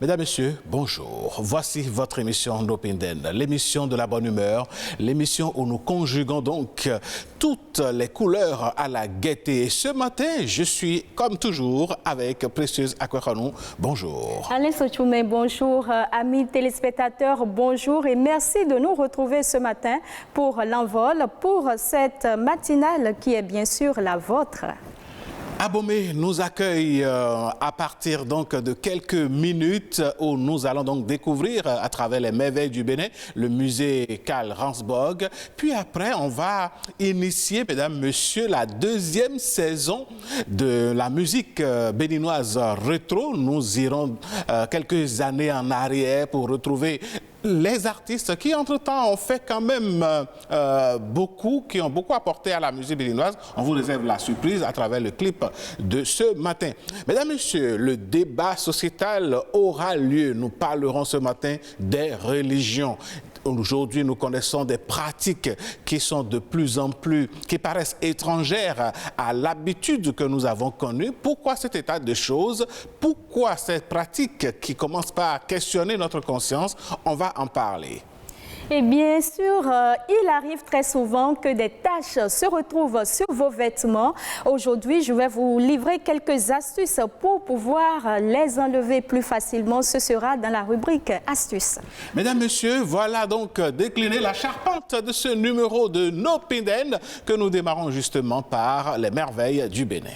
Mesdames, Messieurs, bonjour. Voici votre émission Ndopinden, l'émission de la bonne humeur, l'émission où nous conjuguons donc toutes les couleurs à la gaieté. Et ce matin, je suis comme toujours avec Précieuse Akwekhanou. Bonjour. Alain Sochoumé, bonjour. Amis téléspectateurs, bonjour et merci de nous retrouver ce matin pour l'envol, pour cette matinale qui est bien sûr la vôtre. Abomey nous accueille à partir donc de quelques minutes où nous allons donc découvrir à travers les merveilles du Bénin le musée Karl Ransborg. Puis après, on va initier, mesdames, messieurs, la deuxième saison de la musique béninoise rétro. Nous irons quelques années en arrière pour retrouver les artistes qui, entre-temps, ont fait quand même qui ont beaucoup apporté à la musique béninoise. On vous réserve la surprise à travers le clip de ce matin. Mesdames, Messieurs, le débat sociétal aura lieu. Nous parlerons ce matin des religions. Aujourd'hui, nous connaissons des pratiques qui sont de plus en plus, qui paraissent étrangères à l'habitude que nous avons connue. Pourquoi cet état de choses? Pourquoi cette pratique qui commence par questionner notre conscience? On va en parler. Et bien sûr, il arrive très souvent que des taches se retrouvent sur vos vêtements. Aujourd'hui, je vais vous livrer quelques astuces pour pouvoir les enlever plus facilement. Ce sera dans la rubrique astuces. Mesdames, Messieurs, voilà donc décliné la charpente de ce numéro de Ndopinden que nous démarrons justement par les merveilles du Bénin.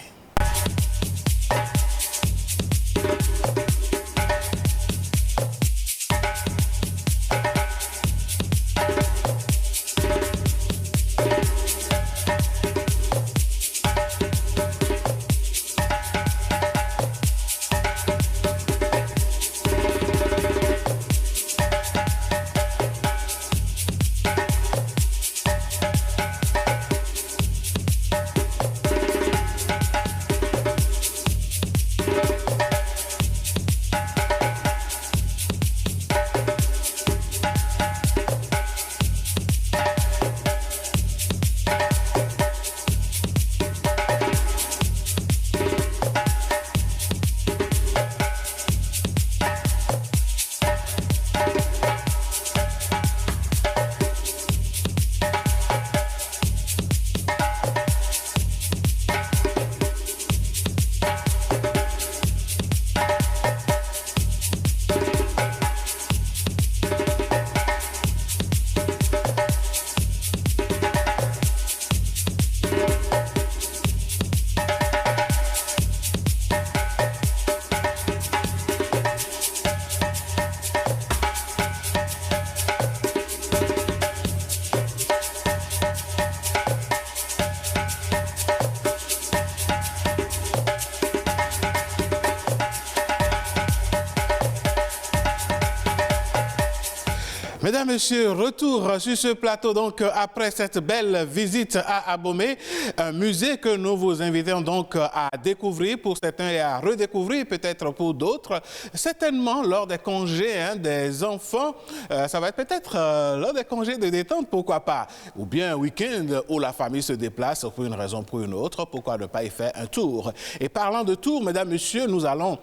Mesdames, Messieurs, retour sur ce plateau donc après cette belle visite à Abomey, un musée que nous vous invitons donc à découvrir pour certains et à redécouvrir peut-être pour d'autres, certainement lors des congés des enfants, ça va être peut-être lors des congés de détente, pourquoi pas, ou bien un week-end où la famille se déplace pour une raison ou pour une autre, pourquoi ne pas y faire un tour. Et parlant de tour, mesdames, messieurs, nous allons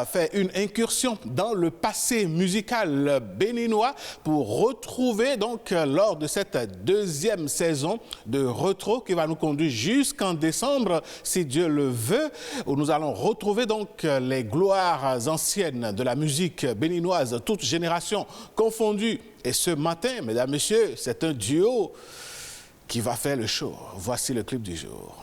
faire une incursion dans le passé musical béninois pour retrouver donc lors de cette deuxième saison de Retro qui va nous conduire jusqu'en décembre, si Dieu le veut, où nous allons retrouver donc les gloires anciennes de la musique béninoise, toutes générations confondues. Et ce matin, mesdames, messieurs, c'est un duo qui va faire le show. Voici le clip du jour.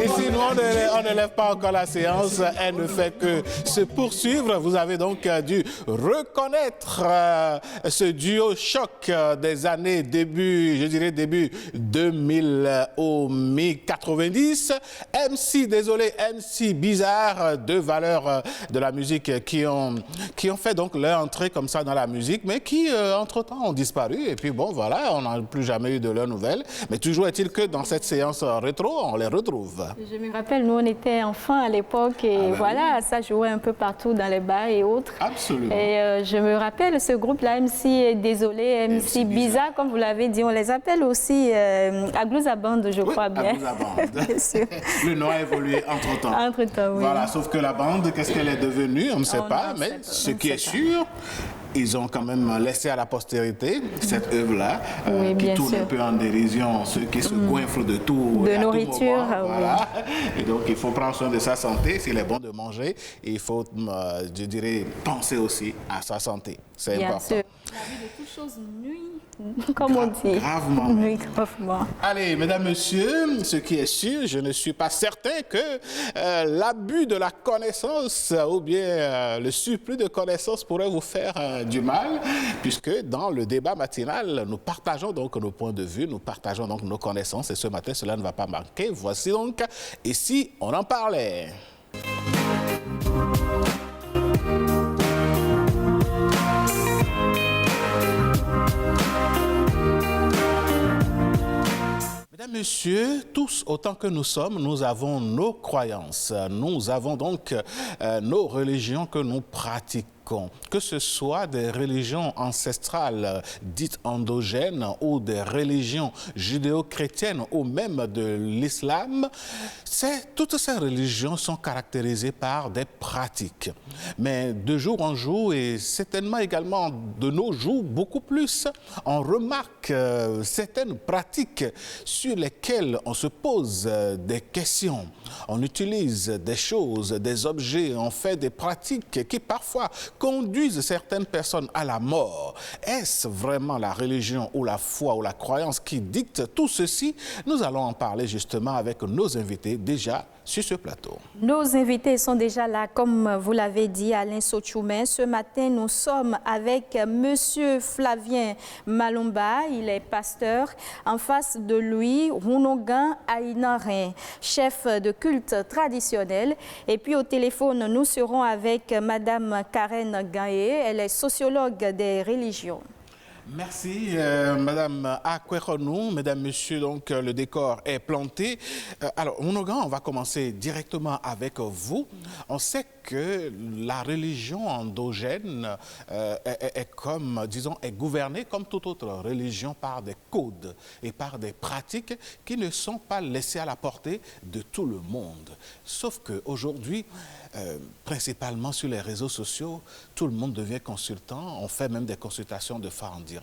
Ici, nous, on ne lève pas encore la séance, elle ne fait que se poursuivre. Vous avez donc dû reconnaître ce duo choc des années début 2000 au mi-90. MC Désolé, MC Bizarre, deux valeurs de la musique qui ont fait donc leur entrée comme ça dans la musique, mais qui, entre-temps, ont disparu. Et puis bon, voilà, on n'a plus jamais eu de leurs nouvelles. Mais toujours est-il que dans cette séance rétro, on les retrouve. Je me rappelle, nous, on était enfants à l'époque et voilà, ça jouait un peu partout dans les bars et autres. Absolument. Et je me rappelle, ce groupe-là, MC Désolé, MC Bizarre, comme vous l'avez dit, on les appelle aussi Aglouza Band, je crois bien. Aglouza Band. Bien sûr. Le nom a évolué entre-temps. Entre-temps, oui. Voilà, sauf que la bande, qu'est-ce qu'elle est devenue, on ne sait pas, mais ce qui est sûr, ils ont quand même laissé à la postérité cette œuvre-là, qui tourne un peu en dérision, ceux qui se goinfrent de tout. De nourriture, voilà. Et donc, il faut prendre soin de sa santé. S'il est bon de manger, il faut, je dirais, penser aussi à sa santé. C'est important. Bien sûr. La vie de toutes choses nuit, comme on dit. Gravement. Oui, gravement. Allez, mesdames, messieurs, ce qui est sûr, je ne suis pas certain que l'abus de la connaissance ou bien le surplus de connaissance pourrait vous faire du mal, puisque dans le débat matinal, nous partageons donc nos points de vue, nous partageons donc nos connaissances, et ce matin, cela ne va pas manquer. Voici donc, ici, on en parlait. Mesdames, Messieurs, tous autant que nous sommes, nous avons nos croyances. Nous avons donc nos religions que nous pratiquons. Que ce soit des religions ancestrales dites endogènes ou des religions judéo-chrétiennes ou même de l'islam, toutes ces religions sont caractérisées par des pratiques. Mais de jour en jour, et certainement également de nos jours beaucoup plus, on remarque certaines pratiques sur lesquelles on se pose des questions. On utilise des choses, des objets, on fait des pratiques qui parfois conduisent certaines personnes à la mort. Est-ce vraiment la religion ou la foi ou la croyance qui dicte tout ceci? Nous allons en parler justement avec nos invités déjà sur ce plateau. Nos invités sont déjà là, comme vous l'avez dit, Alain Sochoumen. Ce matin, nous sommes avec Monsieur Flavien Malomba, il est pasteur. En face de lui, Rounogan Aïnarin, chef de culte traditionnel. Et puis au téléphone, nous serons avec Madame Karen Gaé, elle est sociologue des religions. Merci, Madame Akweronou. Mesdames, Messieurs, donc le décor est planté. Alors, Rounogan, on va commencer directement avec vous. On sait que la religion endogène est comme, disons, est gouvernée comme toute autre religion par des codes et par des pratiques qui ne sont pas laissées à la portée de tout le monde. Sauf qu'aujourd'hui, principalement sur les réseaux sociaux, tout le monde devient consultant. On fait même des consultations de fois en direct.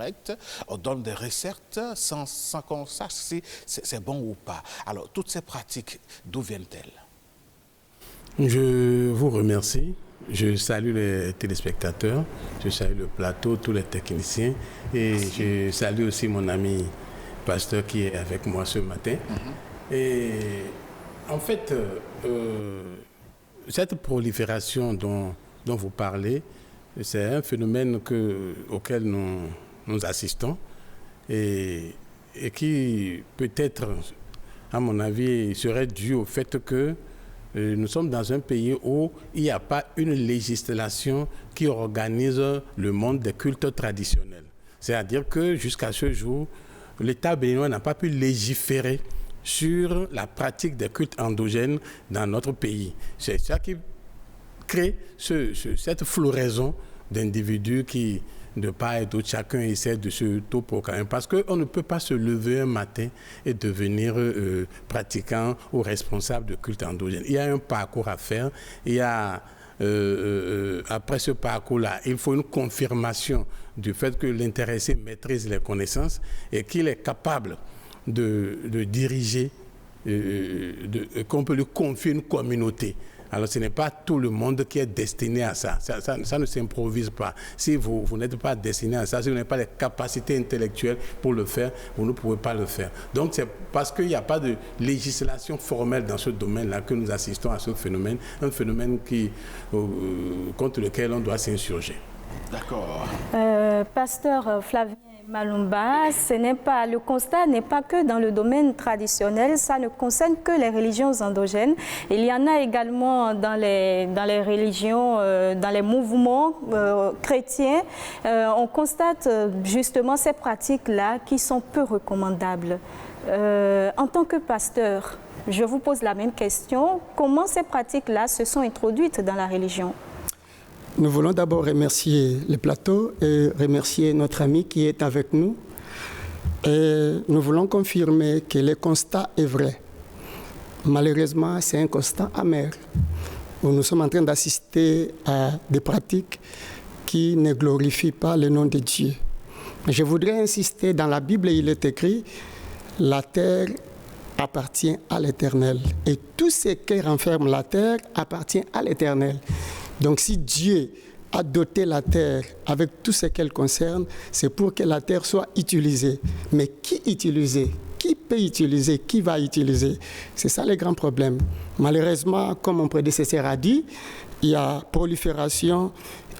On donne des recettes sans qu'on sache si c'est bon ou pas. Alors, toutes ces pratiques, d'où viennent-elles? Je vous remercie. Je salue les téléspectateurs, je salue le plateau, tous les techniciens et je salue aussi mon ami pasteur qui est avec moi ce matin. Et en fait, cette prolifération dont vous parlez, c'est un phénomène auquel nous assistons et qui peut-être, à mon avis, serait dû au fait que nous sommes dans un pays où il n'y a pas une législation qui organise le monde des cultes traditionnels. C'est-à-dire que jusqu'à ce jour, l'État béninois n'a pas pu légiférer sur la pratique des cultes endogènes dans notre pays. C'est ça qui crée cette floraison d'individus qui, de part et d'autre, chacun essaie de se proclamer. Parce qu'on ne peut pas se lever un matin et devenir pratiquant ou responsable de culte endogène. Il y a un parcours à faire. Il y a, après ce parcours-là, il faut une confirmation du fait que l'intéressé maîtrise les connaissances et qu'il est capable de diriger qu'on peut lui confier une communauté. Alors ce n'est pas tout le monde qui est destiné à ça. Ça ne s'improvise pas. Si vous n'êtes pas destiné à ça, si vous n'avez pas les capacités intellectuelles pour le faire, vous ne pouvez pas le faire. Donc c'est parce qu'il n'y a pas de législation formelle dans ce domaine-là que nous assistons à ce phénomène, un phénomène contre lequel on doit s'insurger. D'accord. Pasteur Flavien Malumba, le constat n'est pas que dans le domaine traditionnel, ça ne concerne que les religions endogènes. Il y en a également dans les religions, dans les mouvements chrétiens. On constate justement ces pratiques-là qui sont peu recommandables. En tant que pasteur, je vous pose la même question. Comment ces pratiques-là se sont introduites dans la religion ? Nous voulons d'abord remercier le plateau et remercier notre ami qui est avec nous. Et nous voulons confirmer que le constat est vrai. Malheureusement, c'est un constat amer, où nous sommes en train d'assister à des pratiques qui ne glorifient pas le nom de Dieu. Je voudrais insister, dans la Bible, il est écrit « La terre appartient à l'Éternel » et tout ce qui renferme la terre appartient à l'Éternel. Donc si Dieu a doté la terre avec tout ce qu'elle concerne, c'est pour que la terre soit utilisée. Mais qui utiliser ? Qui peut utiliser ? Qui va utiliser ? C'est ça le grand problème. Malheureusement, comme mon prédécesseur a dit, il y a prolifération,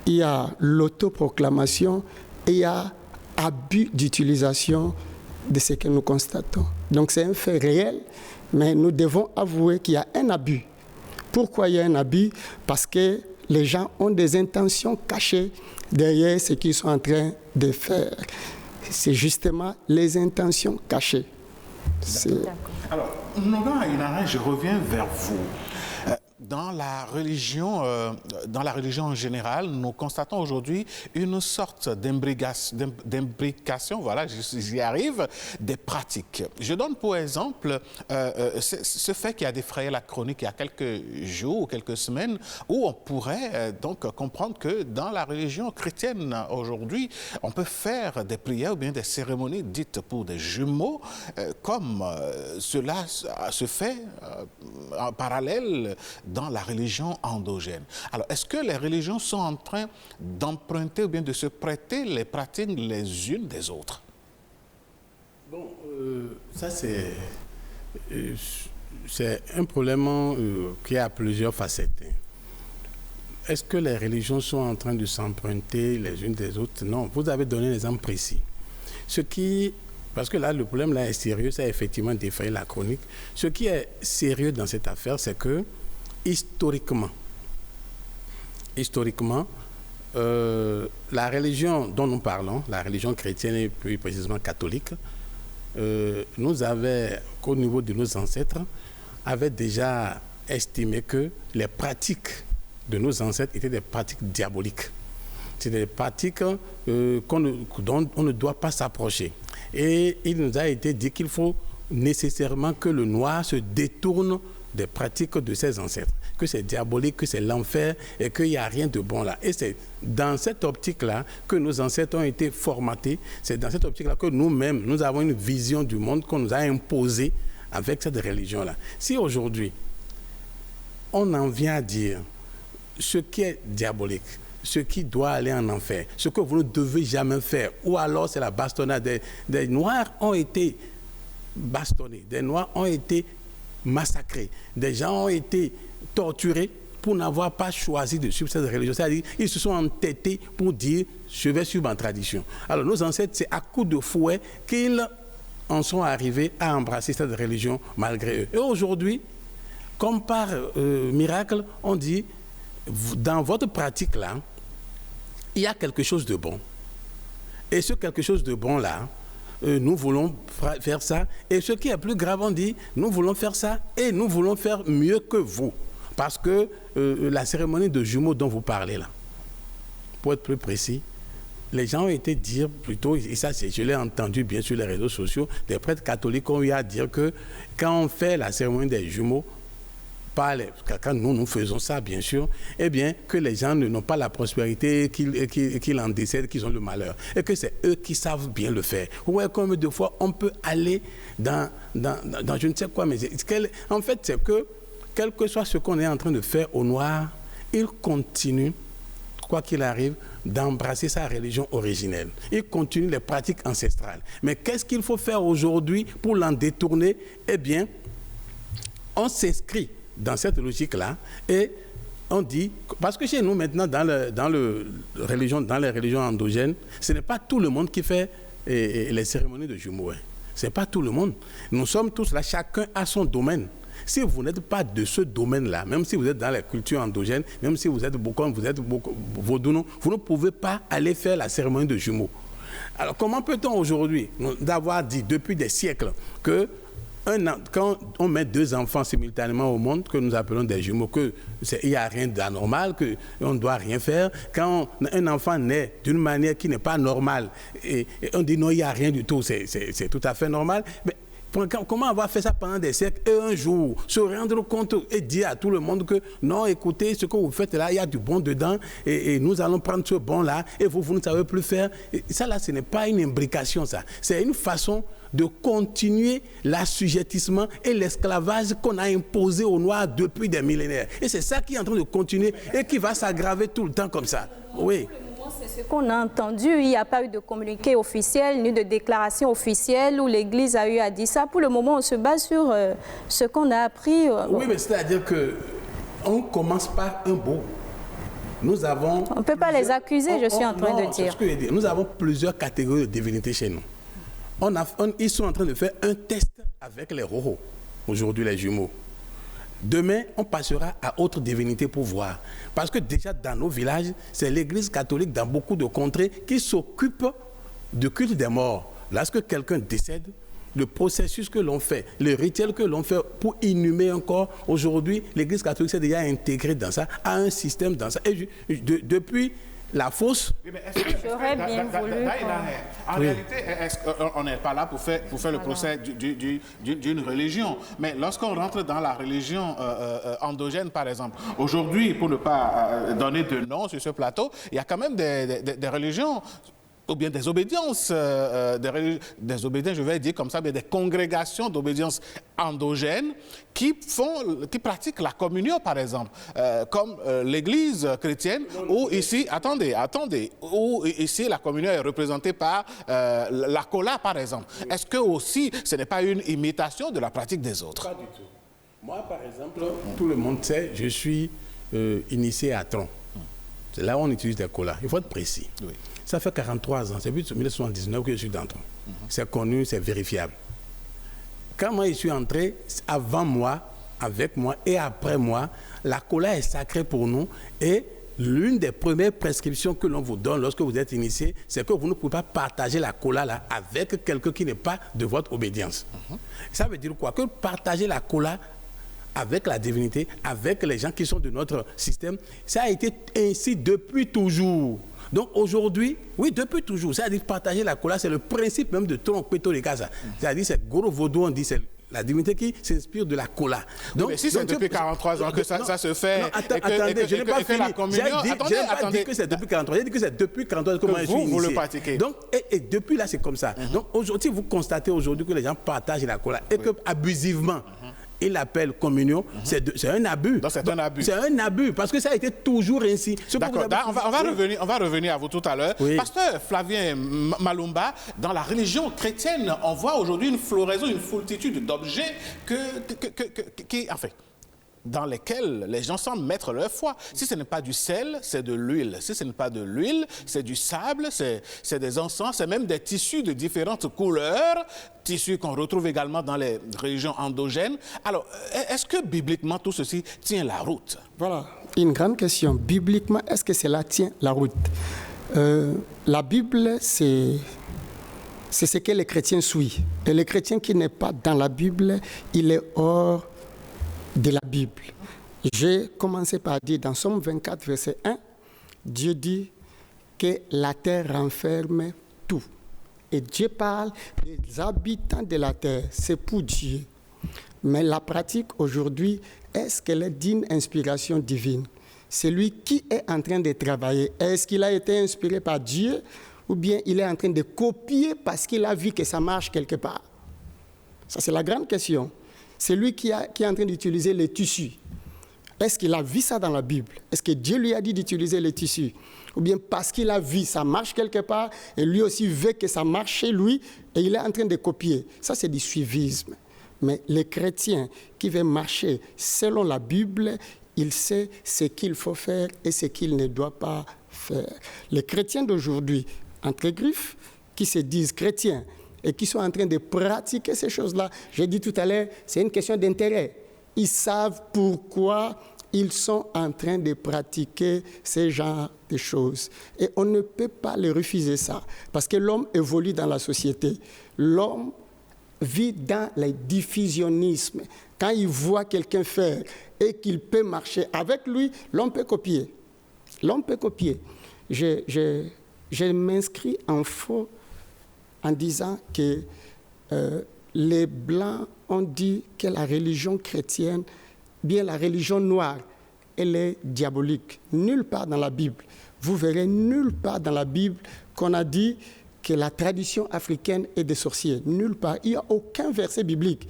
il y a l'autoproclamation et il y a abus d'utilisation de ce que nous constatons. Donc c'est un fait réel, mais nous devons avouer qu'il y a un abus. Pourquoi il y a un abus ? Parce que les gens ont des intentions cachées derrière ce qu'ils sont en train de faire. C'est justement les intentions cachées. Alors, Noga Inara, je reviens vers vous. Dans la religion en général, nous constatons aujourd'hui une sorte d'imbrication, voilà, j'y arrive, des pratiques. Je donne pour exemple ce fait qui a défrayé la chronique il y a quelques jours ou quelques semaines, où on pourrait donc comprendre que dans la religion chrétienne aujourd'hui, on peut faire des prières ou bien des cérémonies dites pour des jumeaux, comme cela se fait en parallèle dans la religion endogène. Alors, est-ce que les religions sont en train d'emprunter ou bien de se prêter les pratiques les unes des autres? Bon, ça c'est un problème qui a plusieurs facettes. Est-ce que les religions sont en train de s'emprunter les unes des autres? Non, vous avez donné un exemple précis. Parce que là, le problème là est sérieux, ça a effectivement défrayé la chronique. Ce qui est sérieux dans cette affaire, c'est que historiquement, la religion dont nous parlons, la religion chrétienne et plus précisément catholique, qu'au niveau de nos ancêtres, avait déjà estimé que les pratiques de nos ancêtres étaient des pratiques diaboliques. C'est des pratiques dont on ne doit pas s'approcher. Et il nous a été dit qu'il faut nécessairement que le noir se détourne des pratiques de ses ancêtres, que c'est diabolique, que c'est l'enfer et qu'il n'y a rien de bon là. Et c'est dans cette optique-là que nos ancêtres ont été formatés, c'est dans cette optique-là que nous-mêmes, nous avons une vision du monde qu'on nous a imposée avec cette religion-là. Si aujourd'hui, on en vient à dire ce qui est diabolique, ce qui doit aller en enfer, ce que vous ne devez jamais faire, ou alors c'est la bastonnade. Des Noirs ont été bastonnés, des Noirs ont été massacrés, des gens ont été torturés pour n'avoir pas choisi de suivre cette religion. C'est-à-dire qu'ils se sont entêtés pour dire « je vais suivre ma tradition ». Alors nos ancêtres, c'est à coups de fouet qu'ils en sont arrivés à embrasser cette religion malgré eux. Et aujourd'hui, comme par miracle, on dit dans votre pratique-là, il y a quelque chose de bon. Et ce quelque chose de bon-là, nous voulons faire ça. Et ce qui est plus grave, on dit, nous voulons faire ça et nous voulons faire mieux que vous. Parce que la cérémonie de jumeaux dont vous parlez là, pour être plus précis, les gens ont été dire plutôt, et ça je l'ai entendu bien sur les réseaux sociaux, des prêtres catholiques ont eu à dire que quand on fait la cérémonie des jumeaux, quand nous faisons ça, bien sûr, eh bien, que les gens n'ont pas la prospérité, qu'ils en décèdent, qu'ils ont le malheur. Et que c'est eux qui savent bien le faire. Ouais, comme deux fois, on peut aller dans je ne sais quoi, mais en fait, c'est que, quel que soit ce qu'on est en train de faire au noir, il continue, quoi qu'il arrive, d'embrasser sa religion originelle. Il continue les pratiques ancestrales. Mais qu'est-ce qu'il faut faire aujourd'hui pour l'en détourner? Eh bien, on s'inscrit dans cette logique-là et on dit, parce que chez nous maintenant, dans les religions endogènes, ce n'est pas tout le monde qui fait les cérémonies de jumeaux. Ce n'est pas tout le monde. Nous sommes tous là, chacun a son domaine. Si vous n'êtes pas de ce domaine-là, même si vous êtes dans la culture endogène, même si vous êtes vaudouno, vous ne pouvez pas aller faire la cérémonie de jumeaux. Alors comment peut-on aujourd'hui, d'avoir dit depuis des siècles que quand on met deux enfants simultanément au monde, que nous appelons des jumeaux, qu'il n'y a rien d'anormal, qu'on ne doit rien faire. Quand un enfant naît d'une manière qui n'est pas normale, et on dit non, il n'y a rien du tout, c'est tout à fait normal. Mais comment avoir fait ça pendant des siècles et un jour se rendre compte et dire à tout le monde que non, écoutez, ce que vous faites là, il y a du bon dedans et nous allons prendre ce bon là et vous ne savez plus faire. Et ça là, ce n'est pas une imbrication, ça. C'est une façon de continuer l'assujettissement et l'esclavage qu'on a imposé aux Noirs depuis des millénaires. Et c'est ça qui est en train de continuer et qui va s'aggraver tout le temps comme ça. Oui. C'est ce qu'on a entendu. Il n'y a pas eu de communiqué officiel ni de déclaration officielle où l'Église a eu à dire ça. Pour le moment, on se base sur ce qu'on a appris. Oui, mais c'est-à-dire qu'on commence par un mot. Nous avons... On ne peut pas les accuser, je suis en train de dire. Ce que je veux dire. Nous avons plusieurs catégories de divinités chez nous. Ils sont en train de faire un test avec les roros, aujourd'hui les jumeaux. Demain, on passera à autre divinité pour voir. Parce que déjà dans nos villages, c'est l'Église catholique dans beaucoup de contrées qui s'occupe du culte des morts. Lorsque quelqu'un décède, le processus que l'on fait, le rituel que l'on fait pour inhumer un corps, aujourd'hui, l'Église catholique s'est déjà intégrée dans ça, a un système dans ça. Et depuis la fosse... J'aurais bien voulu... En réalité, on n'est pas là pour faire le procès d'une religion. Mais lorsqu'on rentre dans la religion endogène, par exemple, aujourd'hui, pour ne pas donner de nom sur ce plateau, il y a quand même des religions... ou bien des obédiences, je vais dire comme ça, mais des congrégations d'obédience endogènes qui pratiquent la communion, par exemple, comme l'Église chrétienne, où ici, attendez, où ici la communion est représentée par la cola, par exemple. Est-ce que aussi, ce n'est pas une imitation de la pratique des autres? Pas du tout. Moi, par exemple, tout le monde sait, je suis initié à Tron. C'est là où on utilise des colas. Il faut être précis. Oui. Ça fait 43 ans, c'est depuis 1979 que je suis dans Tron. C'est connu, c'est vérifiable. Quand moi je suis entré, avant moi, avec moi et après moi, la cola est sacrée pour nous et l'une des premières prescriptions que l'on vous donne lorsque vous êtes initié, c'est que vous ne pouvez pas partager la cola là avec quelqu'un qui n'est pas de votre obédience. Ça veut dire quoi? Que partager la cola avec la divinité, avec les gens qui sont de notre système, ça a été ainsi depuis toujours. Donc aujourd'hui, oui, depuis toujours, c'est-à-dire partager la cola, c'est le principe même de Tron Peto de Casa. C'est-à-dire, c'est Goro Vaudou, on dit, c'est la divinité qui s'inspire de la cola. Donc, mais si c'est depuis 43 ans que ça se fait, attendez, je n'ai pas fini. J'ai pas dit que c'est depuis 43, j'ai dit que c'est depuis 43 que moi je suis initié. Vous le pratiquez. Donc, et depuis là, c'est comme ça. Donc aujourd'hui, vous constatez aujourd'hui que les gens partagent la cola et que abusivement, il l'appelle communion, c'est un abus. Donc c'est un abus. C'est un abus, parce que ça a été toujours ainsi. D'accord, on va revenir à vous tout à l'heure. Oui. Pasteur Flavien Malumba, dans la religion chrétienne, on voit aujourd'hui une floraison, une foultitude d'objets dans lesquels les gens semblent mettre leur foi. Si ce n'est pas du sel, c'est de l'huile. Si ce n'est pas de l'huile, c'est du sable, c'est des encens, c'est même des tissus de différentes couleurs, tissus qu'on retrouve également dans les religions endogènes. Alors, est-ce que bibliquement tout ceci tient la route? Voilà, une grande question. Bibliquement, est-ce que cela tient la route? La Bible, c'est ce que les chrétiens suivent. Et le chrétien qui n'est pas dans la Bible, il est hors de la Bible. J'ai commencé par dire dans Somme 24, verset 1, Dieu dit que la terre renferme tout. Et Dieu parle des habitants de la terre, c'est pour Dieu. Mais la pratique aujourd'hui, est-ce qu'elle est d'une inspiration divine? Celui qui est en train de travailler, est-ce qu'il a été inspiré par Dieu ou bien il est en train de copier parce qu'il a vu que ça marche quelque part? Ça, c'est la grande question. Celui qui est en train d'utiliser les tissus, est-ce qu'il a vu ça dans la Bible? Est-ce que Dieu lui a dit d'utiliser les tissus? Ou bien parce qu'il a vu ça marche quelque part et lui aussi veut que ça marche chez lui et il est en train de copier? Ça, c'est du suivisme. Mais les chrétiens qui veulent marcher selon la Bible, il sait ce qu'il faut faire et ce qu'il ne doit pas faire. Les chrétiens d'aujourd'hui, entre griffes, qui se disent chrétiens et qui sont en train de pratiquer ces choses-là, j'ai dit tout à l'heure, c'est une question d'intérêt. Ils savent pourquoi ils sont en train de pratiquer ce genre de choses. Et on ne peut pas les refuser ça, parce que l'homme évolue dans la société. L'homme vit dans le diffusionnisme. Quand il voit quelqu'un faire et qu'il peut marcher avec lui, l'homme peut copier. L'homme peut copier. Je m'inscris en faux en disant que les Blancs ont dit que la religion chrétienne, bien la religion noire, elle est diabolique. Nulle part dans la Bible. Vous verrez nulle part dans la Bible qu'on a dit que la tradition africaine est des sorciers. Nulle part. Il n'y a aucun verset biblique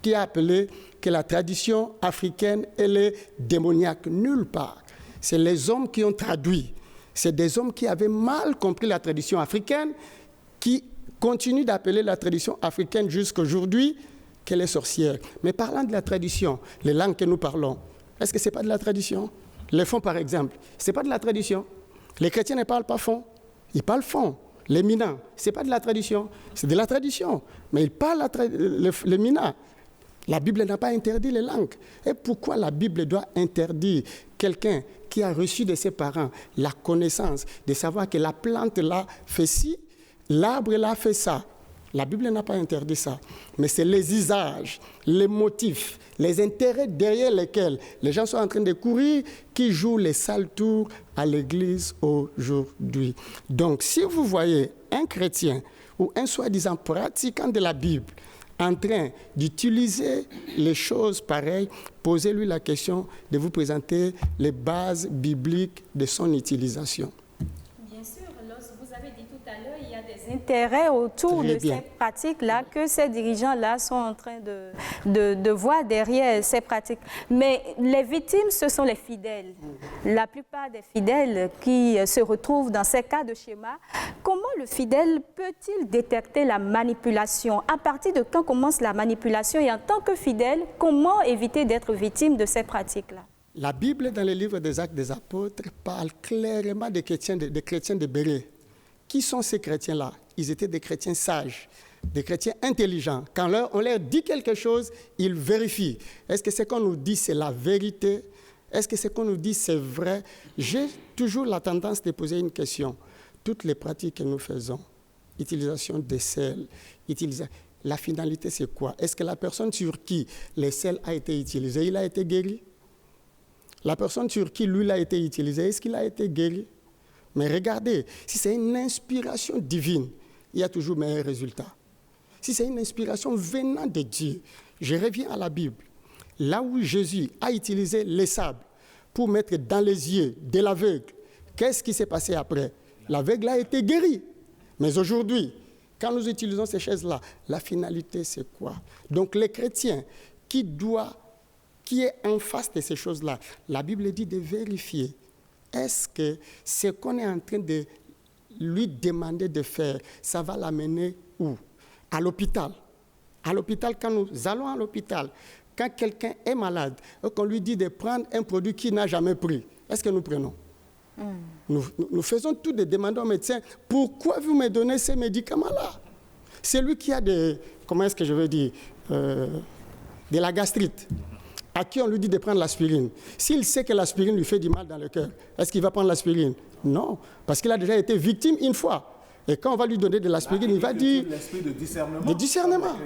qui a appelé que la tradition africaine, elle est démoniaque. Nulle part. C'est les hommes qui ont traduit. C'est des hommes qui avaient mal compris la tradition africaine, qui continuent d'appeler la tradition africaine jusqu'à aujourd'hui qu'elle est sorcière. Mais parlant de la tradition, les langues que nous parlons, est-ce que ce n'est pas de la tradition? Les fonds, par exemple, ce n'est pas de la tradition. Les chrétiens ne parlent pas fond, ils parlent fond. Les Mina, ce n'est pas de la tradition, c'est de la tradition. Mais ils parlent les Mina. La Bible n'a pas interdit les langues. Et pourquoi la Bible doit interdire quelqu'un qui a reçu de ses parents la connaissance de savoir que la plante là fait ci, l'arbre là fait ça? La Bible n'a pas interdit ça. Mais c'est les usages, les motifs, les intérêts derrière lesquels les gens sont en train de courir qui jouent les sales tours à l'Église aujourd'hui. Donc, si vous voyez un chrétien ou un soi-disant pratiquant de la Bible en train d'utiliser les choses pareilles, posez-lui la question de vous présenter les bases bibliques de son utilisation. Bien sûr, vous avez dit tout à l'heure, il y a des intérêts autour de ces pratiques-là que ces dirigeants-là sont en train de voir derrière ces pratiques. Mais les victimes, ce sont les fidèles. La plupart des fidèles qui se retrouvent dans ces cas de schéma, comment le fidèle peut-il détecter la manipulation? À partir de quand commence la manipulation? Et en tant que fidèle, comment éviter d'être victime de ces pratiques-là? La Bible, dans le livre des Actes des Apôtres, parle clairement des chrétiens de Bérée. Qui sont ces chrétiens-là? Ils étaient des chrétiens sages, des chrétiens intelligents. Quand on leur dit quelque chose, ils vérifient. Est-ce que ce qu'on nous dit, c'est la vérité? Est-ce que ce qu'on nous dit, c'est vrai? J'ai toujours la tendance de poser une question. Toutes les pratiques que nous faisons, utilisation des sels, la finalité, c'est quoi? Est-ce que la personne sur qui les sels a été utilisé, il a été guéri? La personne sur qui l'huile a été utilisée, est-ce qu'il a été guéri? Mais regardez, si c'est une inspiration divine, il y a toujours meilleur résultat. Si c'est une inspiration venant de Dieu, je reviens à la Bible. Là où Jésus a utilisé les sables pour mettre dans les yeux de l'aveugle, qu'est-ce qui s'est passé après? L'aveugle a été guéri. Mais aujourd'hui, quand nous utilisons ces choses-là, la finalité, c'est quoi? Donc les chrétiens qui est en face de ces choses-là, la Bible dit de vérifier. Est-ce que ce qu'on est en train de lui demander de faire, ça va l'amener où? À l'hôpital. À l'hôpital, quand nous allons à l'hôpital, quand quelqu'un est malade, et qu'on lui dit de prendre un produit qu'il n'a jamais pris, est-ce que nous prenons? Nous faisons tout de demander au médecin, pourquoi vous me donnez ces médicaments-là? C'est lui qui a de la gastrite, à qui on lui dit de prendre l'aspirine. S'il sait que l'aspirine lui fait du mal dans le cœur, est-ce qu'il va prendre l'aspirine? Non, parce qu'il a déjà été victime une fois. Et quand on va lui donner de l'aspirine, il va dire... L'esprit de discernement. De discernement.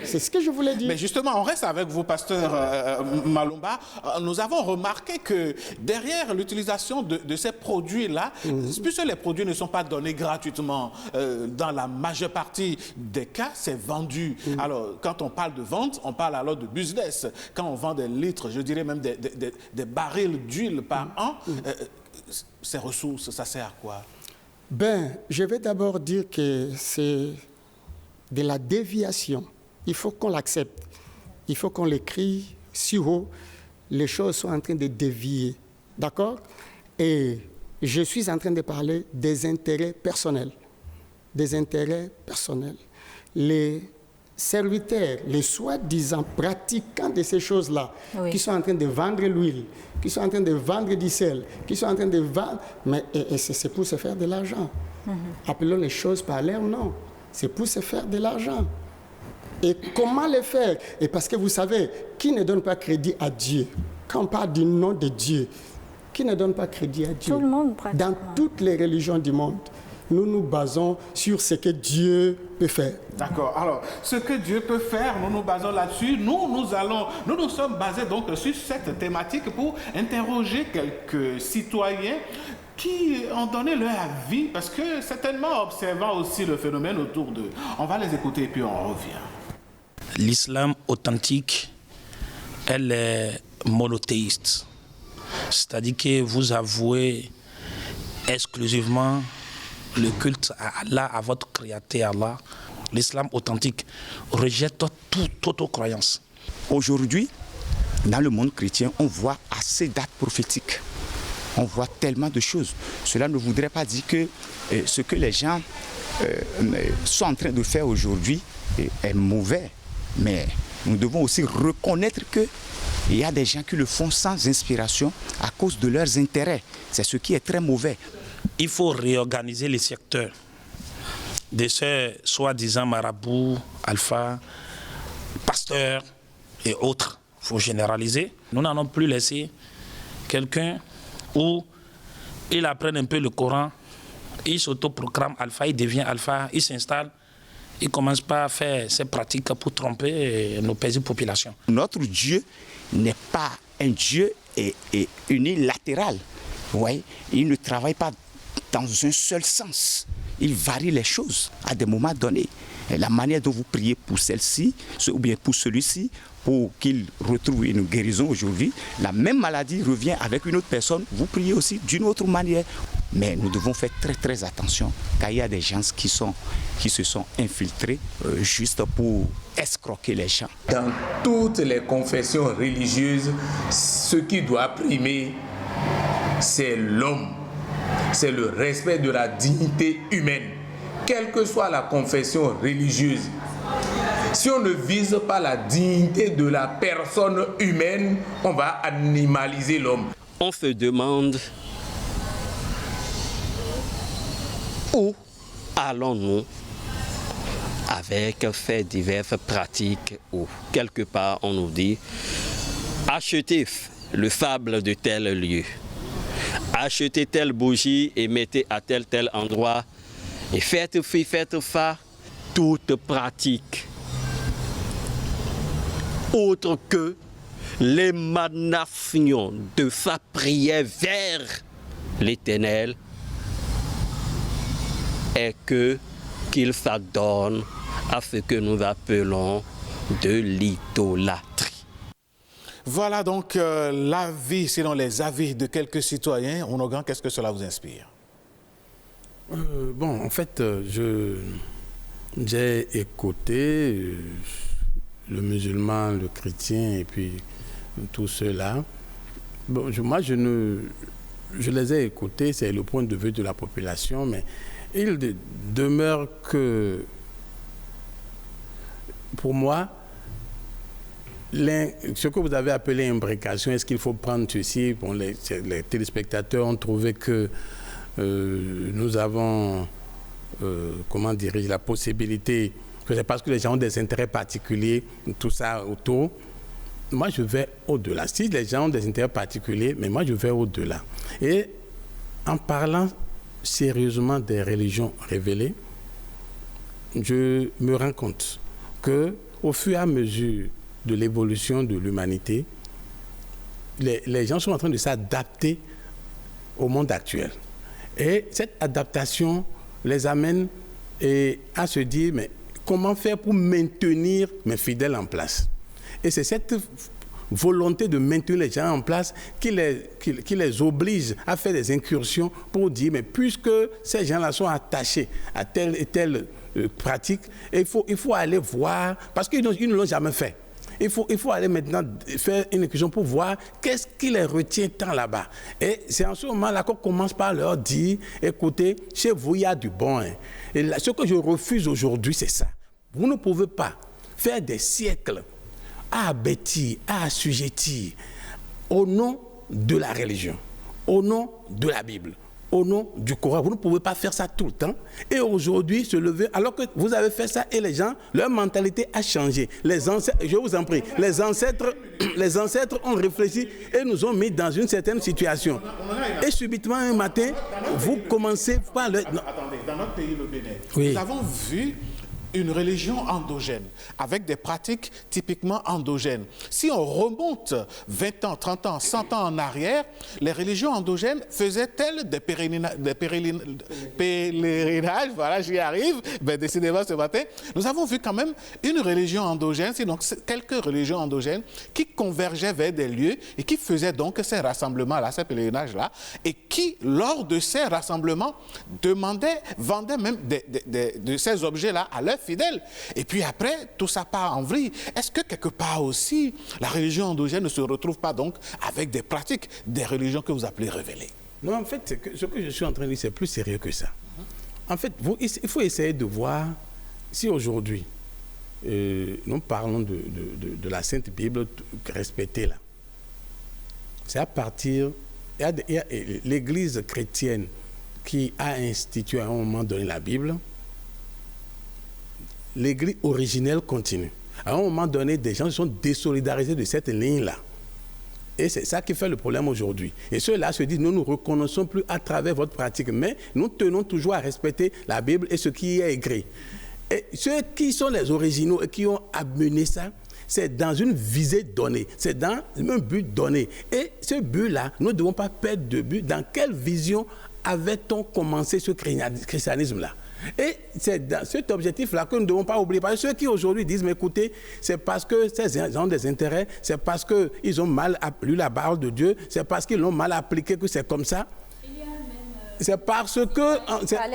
C'est ce que je voulais dire. Mais justement, on reste avec vous, pasteur Malumba. Nous avons remarqué que derrière l'utilisation de ces produits-là, puisque les produits ne sont pas donnés gratuitement, dans la majeure partie des cas, c'est vendu. Alors, quand on parle de vente, on parle alors de business. Quand on vend des litres, je dirais même des barils d'huile par an, ces ressources, ça sert à quoi? Ben, je vais d'abord dire que c'est de la déviation. Il faut qu'on l'accepte. Il faut qu'on l'écrit si haut. Les choses sont en train de dévier. D'accord? Et je suis en train de parler des intérêts personnels. Des intérêts personnels. Les serviteurs, les soi-disant pratiquants de ces choses-là, oui, qui sont en train de vendre l'huile, qui sont en train de vendre du sel, qui sont en train de vendre... Mais c'est pour se faire de l'argent. Appelons les choses par leur nom. C'est pour se faire de l'argent. Et comment le faire? Et parce que vous savez, qui ne donne pas crédit à Dieu? Quand on parle du nom de Dieu, qui ne donne pas crédit à Dieu? Tout le monde, pratiquement. Dans toutes les religions du monde, nous nous basons sur ce que Dieu peut faire. D'accord. Alors, ce que Dieu peut faire, nous nous basons là-dessus. Nous sommes basés donc sur cette thématique pour interroger quelques citoyens qui ont donné leur avis, parce que certainement observant aussi le phénomène autour d'eux. On va les écouter et puis on revient. L'islam authentique, elle est monothéiste. C'est-à-dire que vous avouez exclusivement le culte à Allah, à votre créateur Allah. L'islam authentique rejette toute autre croyance. Aujourd'hui, dans le monde chrétien, on voit assez d'actes prophétiques. On voit tellement de choses. Cela ne voudrait pas dire que ce que les gens sont en train de faire aujourd'hui est mauvais. Mais nous devons aussi reconnaître qu'il y a des gens qui le font sans inspiration à cause de leurs intérêts. C'est ce qui est très mauvais. Il faut réorganiser les secteurs de ces soi-disant marabouts, alpha, pasteurs et autres. Il faut généraliser. Nous n'allons plus laisser quelqu'un où il apprend un peu le Coran, il s'autoproclame alpha, il devient alpha, il s'installe, il commence pas à faire ses pratiques pour tromper nos paisibles populations. Notre Dieu n'est pas un Dieu unilatéral. Ouais, il ne travaille pas dans un seul sens. Il varie les choses à des moments donnés. Et la manière dont vous priez pour celle-ci, ou bien pour celui-ci, pour qu'il retrouve une guérison aujourd'hui, la même maladie revient avec une autre personne, vous priez aussi d'une autre manière. Mais nous devons faire très très attention, car il y a des gens qui se sont infiltrés juste pour escroquer les gens. Dans toutes les confessions religieuses, ce qui doit primer, c'est l'homme. C'est le respect de la dignité humaine, quelle que soit la confession religieuse. Si on ne vise pas la dignité de la personne humaine, on va animaliser l'homme. On se demande où allons-nous avec ces diverses pratiques où quelque part on nous dit achetez le sable de tel lieu, achetez telle bougie et mettez à tel endroit et faites ci, faites ça. Toute pratique autre que l'émanation de sa prière vers l'Éternel est qu'il s'adonne à ce que nous appelons de l'idolâtrie. Voilà donc l'avis, selon les avis de quelques citoyens. Onogan, qu'est-ce que cela vous inspire? Bon, en fait, j'ai écouté le musulman, le chrétien et puis tout cela. Bon, je les ai écoutés, c'est le point de vue de la population, mais il demeure que, pour moi, ce que vous avez appelé imbrication, est-ce qu'il faut prendre ceci? Bon, les téléspectateurs ont trouvé que nous avons, comment dirais-je, la possibilité, que c'est parce que les gens ont des intérêts particuliers, tout ça autour. Moi, je vais au-delà. Si les gens ont des intérêts particuliers, mais moi, je vais au-delà. Et en parlant sérieusement des religions révélées, je me rends compte qu'au fur et à mesure de l'évolution de l'humanité, les gens sont en train de s'adapter au monde actuel. Et cette adaptation les amène à se dire, mais comment faire pour maintenir mes fidèles en place? Et c'est cette volonté de maintenir les gens en place qui les oblige à faire des incursions pour dire, mais puisque ces gens-là sont attachés à telle et telle pratique, il faut aller voir, parce qu'ils ne l'ont jamais fait. Il faut aller maintenant faire une incursion pour voir qu'est-ce qui les retient tant là-bas. Et c'est en ce moment-là qu'on commence par leur dire, écoutez, chez vous, il y a du bon. Hein. Et là, ce que je refuse aujourd'hui, c'est ça. Vous ne pouvez pas faire des siècles à abêtir, à assujettir au nom de la religion, au nom de la Bible, au nom du Coran. Vous ne pouvez pas faire ça tout le temps. Et aujourd'hui, se lever, alors que vous avez fait ça et les gens, leur mentalité a changé. Les ancêtres, je vous en prie, les ancêtres ont réfléchi et nous ont mis dans une certaine situation. Et subitement, un matin, vous commencez par le... Attendez, dans notre pays, le Bénin, oui. Nous avons vu une religion endogène, avec des pratiques typiquement endogènes. Si on remonte 20 ans, 30 ans, 100 ans en arrière, les religions endogènes faisaient-elles des pèlerinages, voilà, j'y arrive, ben, décidément ce matin. Nous avons vu quand même une religion endogène, c'est donc quelques religions endogènes qui convergeaient vers des lieux et qui faisaient donc ces rassemblements-là, ces pèlerinages-là, et qui, lors de ces rassemblements, vendaient même de ces objets-là à leurs fidèles. Et puis après, tout ça part en vrille. Est-ce que quelque part aussi, la religion endogène ne se retrouve pas donc avec des pratiques, des religions que vous appelez révélées? Non, en fait, ce que je suis en train de dire, c'est plus sérieux que ça. En fait, il faut essayer de voir si aujourd'hui, nous parlons de la Sainte Bible respectée là. C'est à partir... Il y a l'Église chrétienne qui a institué à un moment donné la Bible. L'Église originelle continue. À un moment donné, des gens se sont désolidarisés de cette ligne-là. Et c'est ça qui fait le problème aujourd'hui. Et ceux-là se disent, nous ne nous reconnaissons plus à travers votre pratique, mais nous tenons toujours à respecter la Bible et ce qui y est écrit. Et ceux qui sont les originaux et qui ont amené ça, c'est dans une visée donnée, c'est dans un but donné. Et ce but-là, nous ne devons pas perdre de but. Dans quelle vision avait-on commencé ce christianisme-là? Et c'est dans cet objectif-là que nous ne devons pas oublier. Parce que ceux qui aujourd'hui disent, mais écoutez, c'est parce que ces gens ont des intérêts, c'est parce qu'ils ont mal lu la parole de Dieu, c'est parce qu'ils l'ont mal appliqué que c'est comme ça. C'est parce que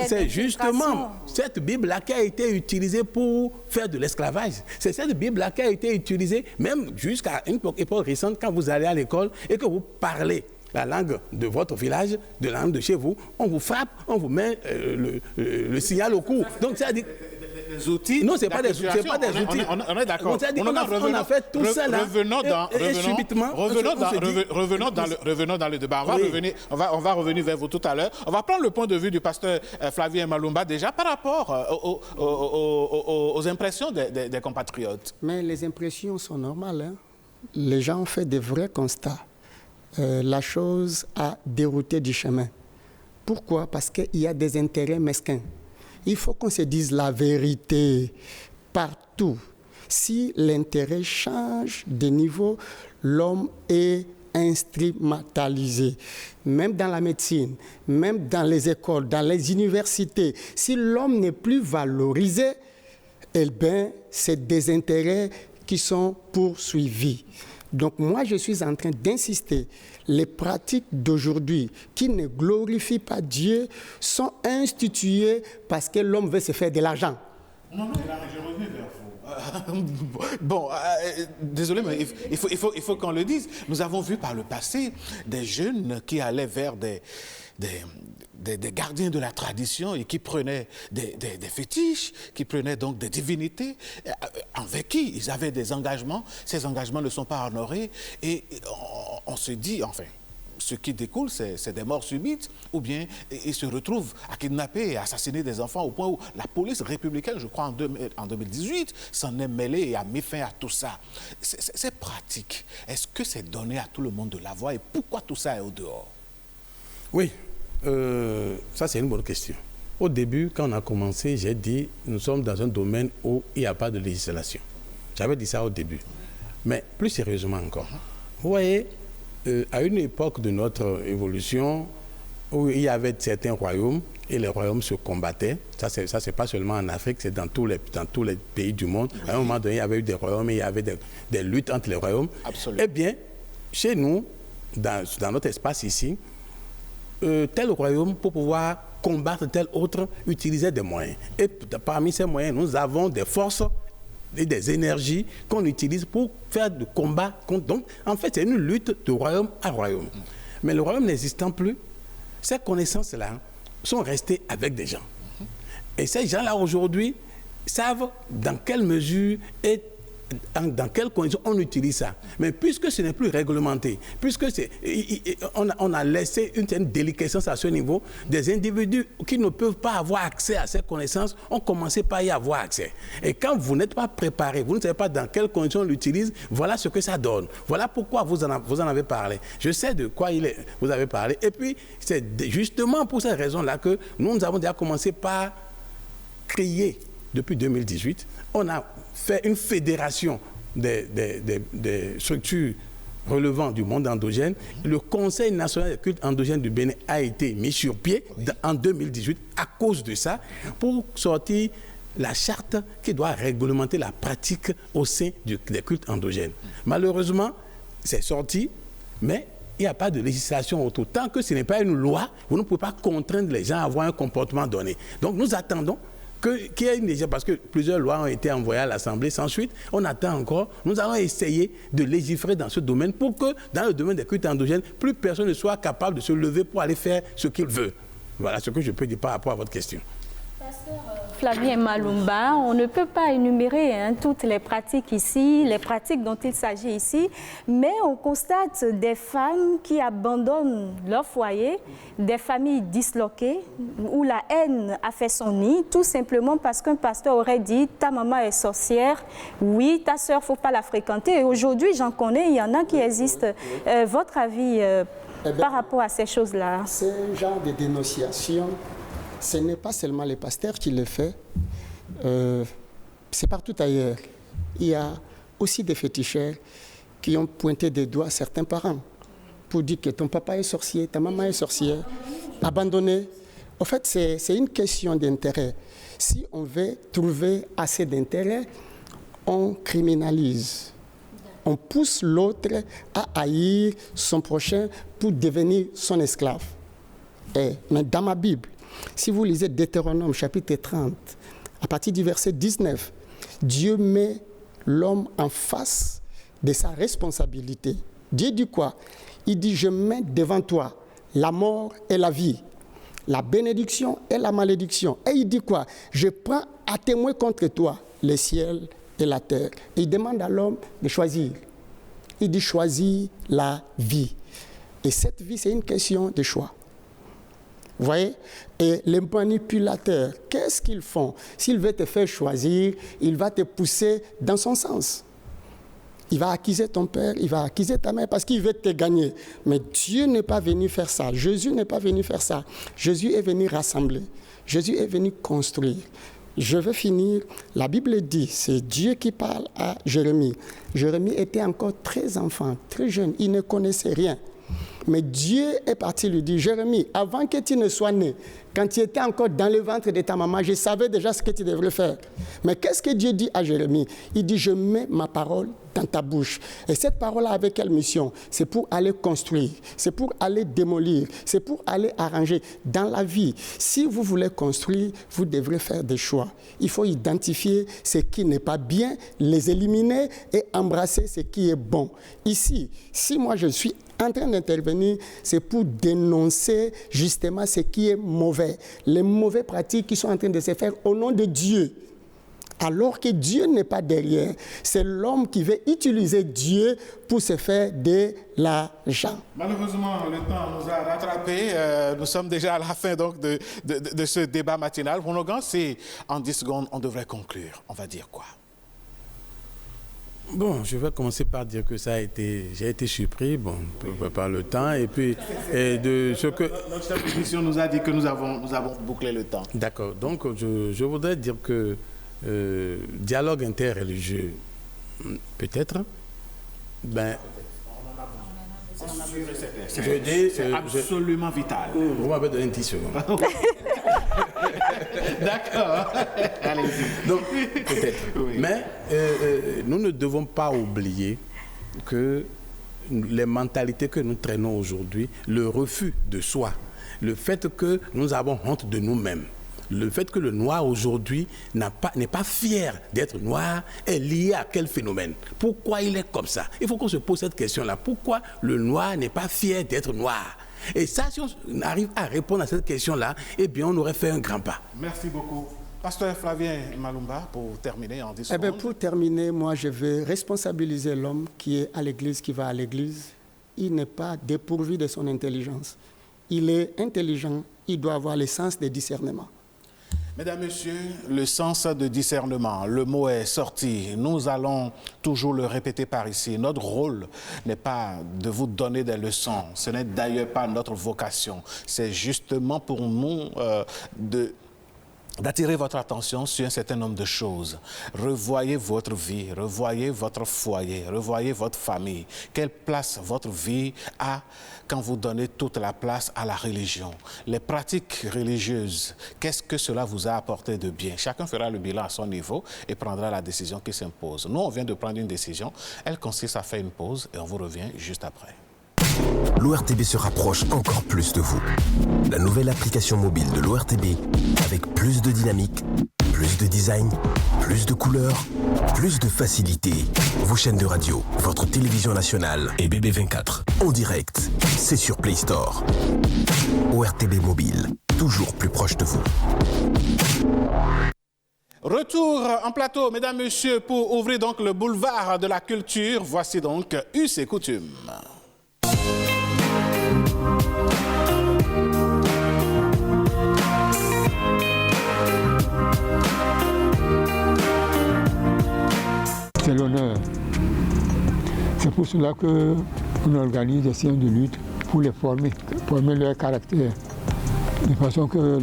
c'est justement cette Bible-là qui a été utilisée pour faire de l'esclavage. C'est cette Bible-là qui a été utilisée même jusqu'à une époque récente, quand vous allez à l'école et que vous parlez la langue de votre village, de la langue de chez vous, on vous frappe, on vous met le signal au cou. Donc, c'est-à-dire... Des outils. Non, ce n'est pas des outils. On est d'accord. On a fait tout ça là. Revenons dans le débat. On va revenir vers vous tout à l'heure. On va prendre le point de vue du pasteur Flavien Malumba déjà par rapport aux impressions des compatriotes. Mais les impressions sont normales. Hein? Les gens ont fait des vrais constats. La chose a dérouté du chemin. Pourquoi? Parce qu'il y a des intérêts mesquins. Il faut qu'on se dise la vérité partout. Si l'intérêt change de niveau, l'homme est instrumentalisé. Même dans la médecine, même dans les écoles, dans les universités. Si l'homme n'est plus valorisé, eh bien, c'est des intérêts qui sont poursuivis. Donc moi, je suis en train d'insister. Les pratiques d'aujourd'hui qui ne glorifient pas Dieu sont instituées parce que l'homme veut se faire de l'argent. Non, je reviens vers vous. Bon, désolé, mais il faut qu'on le dise. Nous avons vu par le passé des jeunes qui allaient vers des gardiens de la tradition et qui prenaient des fétiches, qui prenaient donc des divinités avec qui ils avaient des engagements. Ces engagements ne sont pas honorés et on se dit, enfin, ce qui découle, c'est des morts subites ou bien ils se retrouvent à kidnapper et assassiner des enfants au point où la police républicaine, je crois en 2018, s'en est mêlée et a mis fin à tout ça. Ces pratiques, est-ce que c'est donné à tout le monde de la voir et pourquoi tout ça est au dehors? Oui. Ça, c'est une bonne question. Au début, quand on a commencé, j'ai dit, nous sommes dans un domaine où il n'y a pas de législation. J'avais dit ça au début. Mais plus sérieusement encore, vous voyez, à une époque de notre évolution, où il y avait certains royaumes, et les royaumes se combattaient, ça c'est pas seulement en Afrique, c'est dans tous les pays du monde. À un moment donné, il y avait eu des royaumes, et il y avait des luttes entre les royaumes. Absolument. Eh bien, chez nous, dans notre espace ici, tel royaume, pour pouvoir combattre tel autre, utilisait des moyens. Et parmi ces moyens, nous avons des forces et des énergies qu'on utilise pour faire du combat. Donc, en fait, c'est une lutte de royaume à royaume. Mais le royaume n'existant plus, ces connaissances-là sont restées avec des gens. Et ces gens-là, aujourd'hui, savent dans quelle mesure et dans quelles conditions on utilise ça. Mais puisque ce n'est plus réglementé, puisque on a laissé une certaine déliquescence à ce niveau, des individus qui ne peuvent pas avoir accès à ces connaissances ont commencé par y avoir accès. Et quand vous n'êtes pas préparé, vous ne savez pas dans quelles conditions on l'utilise, voilà ce que ça donne. Voilà pourquoi vous en avez parlé. Je sais de quoi vous avez parlé. Et puis, c'est justement pour cette raison-là que nous avons déjà commencé par créer, depuis 2018, on a fait une fédération des structures relevant du monde endogène. Le Conseil national des cultes endogènes du Bénin a été mis sur pied en 2018 à cause de ça, pour sortir la charte qui doit réglementer la pratique au sein des cultes endogènes. Malheureusement, c'est sorti, mais il n'y a pas de législation autour. Tant que ce n'est pas une loi, vous ne pouvez pas contraindre les gens à avoir un comportement donné. Donc nous attendons qu'il y ait une législation, parce que plusieurs lois ont été envoyées à l'Assemblée sans suite. On attend encore. Nous allons essayer de légiférer dans ce domaine pour que, dans le domaine des cultes endogènes, plus personne ne soit capable de se lever pour aller faire ce qu'il veut. Voilà ce que je peux dire par rapport à votre question. Flavien Malumba, on ne peut pas énumérer toutes les pratiques ici, les pratiques dont il s'agit ici, mais on constate des femmes qui abandonnent leur foyer, des familles disloquées, où la haine a fait son nid, tout simplement parce qu'un pasteur aurait dit « ta maman est sorcière, oui, ta sœur, il ne faut pas la fréquenter ». Et aujourd'hui, j'en connais, il y en a qui existent. Votre avis par rapport à ces choses-là? Ce genre de dénonciation, ce n'est pas seulement les pasteurs qui le font, c'est partout ailleurs. Il y a aussi des féticheurs qui ont pointé des doigts certains parents pour dire que ton papa est sorcier, ta maman est sorcière, abandonné. En fait, c'est une question d'intérêt. Si on veut trouver assez d'intérêt, on criminalise. On pousse l'autre à haïr son prochain pour devenir son esclave. Mais dans ma Bible, si vous lisez Deutéronome chapitre 30, à partir du verset 19, Dieu met l'homme en face de sa responsabilité. Dieu dit quoi? Il dit, je mets devant toi la mort et la vie, la bénédiction et la malédiction. Et il dit quoi? Je prends à témoin contre toi le ciel et la terre. Et il demande à l'homme de choisir. Il dit, choisis la vie. Et cette vie, c'est une question de choix. Vous voyez? Et les manipulateurs, qu'est-ce qu'ils font? S'il veut te faire choisir, il va te pousser dans son sens. Il va accuser ton père, il va accuser ta mère parce qu'il veut te gagner. Mais Dieu n'est pas venu faire ça. Jésus n'est pas venu faire ça. Jésus est venu rassembler. Jésus est venu construire. Je veux finir. La Bible dit, c'est Dieu qui parle à Jérémie. Jérémie était encore très enfant, très jeune. Il ne connaissait rien. Mais Dieu est parti lui dire, Jérémie, avant que tu ne sois né, quand tu étais encore dans le ventre de ta maman, je savais déjà ce que tu devrais faire. Mais qu'est-ce que Dieu dit à Jérémie? Il dit, je mets ma parole dans ta bouche. Et cette parole-là, avec quelle mission? C'est pour aller construire, c'est pour aller démolir, c'est pour aller arranger. Dans la vie, si vous voulez construire, vous devrez faire des choix. Il faut identifier ce qui n'est pas bien, les éliminer et embrasser ce qui est bon. Ici, si moi je suis en train d'intervenir, c'est pour dénoncer justement ce qui est mauvais, les mauvaises pratiques qui sont en train de se faire au nom de Dieu. Alors que Dieu n'est pas derrière, c'est l'homme qui veut utiliser Dieu pour se faire de l'argent. Malheureusement, le temps nous a rattrapés. Nous sommes déjà à la fin donc, de ce débat matinal. Mon slogan, c'est en 10 secondes, on devrait conclure. On va dire quoi? Bon, je vais commencer par dire que j'ai été surpris par le temps et puis de ce que... Notre chef d'émission nous a dit que nous avons bouclé le temps. D'accord, donc je voudrais dire que dialogue interreligieux, peut-être, C'est absolument vital. Vous m'avez donné 10 secondes. D'accord. Allez-y. Donc, peut-être. Oui. Mais nous ne devons pas oublier que les mentalités que nous traînons aujourd'hui, le refus de soi, le fait que nous avons honte de nous-mêmes, le fait que le noir aujourd'hui n'est pas fier d'être noir est lié à quel phénomène? Pourquoi il est comme ça? Il faut qu'on se pose cette question-là. Pourquoi le noir n'est pas fier d'être noir? Et ça, si on arrive à répondre à cette question-là, eh bien, on aurait fait un grand pas. Merci beaucoup. Pasteur Flavien Malumba, pour terminer en 10 secondes. Pour terminer, moi, je veux responsabiliser l'homme qui est à l'église, qui va à l'église. Il n'est pas dépourvu de son intelligence. Il est intelligent, il doit avoir le sens de discernement. Mesdames, Messieurs, le sens de discernement, le mot est sorti. Nous allons toujours le répéter par ici. Notre rôle n'est pas de vous donner des leçons. Ce n'est d'ailleurs pas notre vocation. C'est justement pour nous d'attirer votre attention sur un certain nombre de choses. Revoyez votre vie, revoyez votre foyer, revoyez votre famille. Quelle place votre vie a quand vous donnez toute la place à la religion? Les pratiques religieuses, qu'est-ce que cela vous a apporté de bien? Chacun fera le bilan à son niveau et prendra la décision qui s'impose. Nous, on vient de prendre une décision. Elle consiste à faire une pause et on vous revient juste après. L'ORTB se rapproche encore plus de vous. La nouvelle application mobile de l'ORTB avec plus de dynamique, plus de design, plus de couleurs, plus de facilité. Vos chaînes de radio, votre télévision nationale et BB24 en direct, c'est sur Play Store. ORTB Mobile, toujours plus proche de vous. Retour en plateau, mesdames, messieurs, pour ouvrir donc le boulevard de la culture. Voici donc Us et Coutumes. C'est l'honneur. C'est pour cela qu'on organise des séances de lutte pour les former leur caractère. De façon que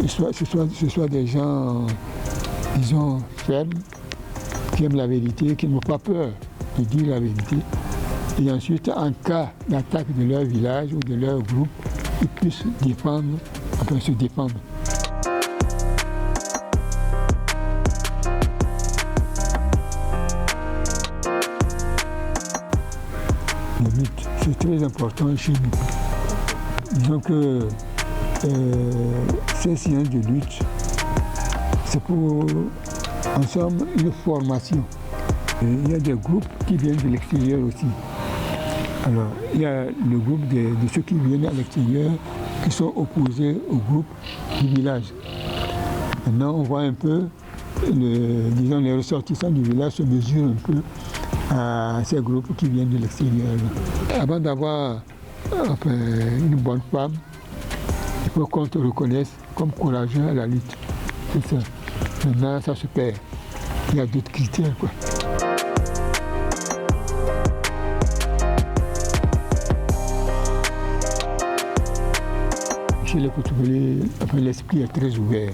ce soit des gens, disons, fermes, qui aiment la vérité, qui n'ont pas peur de dire la vérité. Et ensuite, en cas d'attaque de leur village ou de leur groupe, ils puissent se défendre. C'est très important chez nous. Disons que ces séances de lutte, c'est pour, en somme, une formation. Il y a des groupes qui viennent de l'extérieur aussi. Alors, il y a le groupe de ceux qui viennent à l'extérieur qui sont opposés au groupe du village. Maintenant, on voit un peu, les ressortissants du village se mesurent un peu à ces groupes qui viennent de l'extérieur. Avant d'avoir une bonne femme, il faut qu'on te reconnaisse comme courageux à la lutte. C'est ça. Maintenant, ça se perd. Il y a d'autres critères, quoi. Chez les Koutoubélé, l'esprit est très ouvert.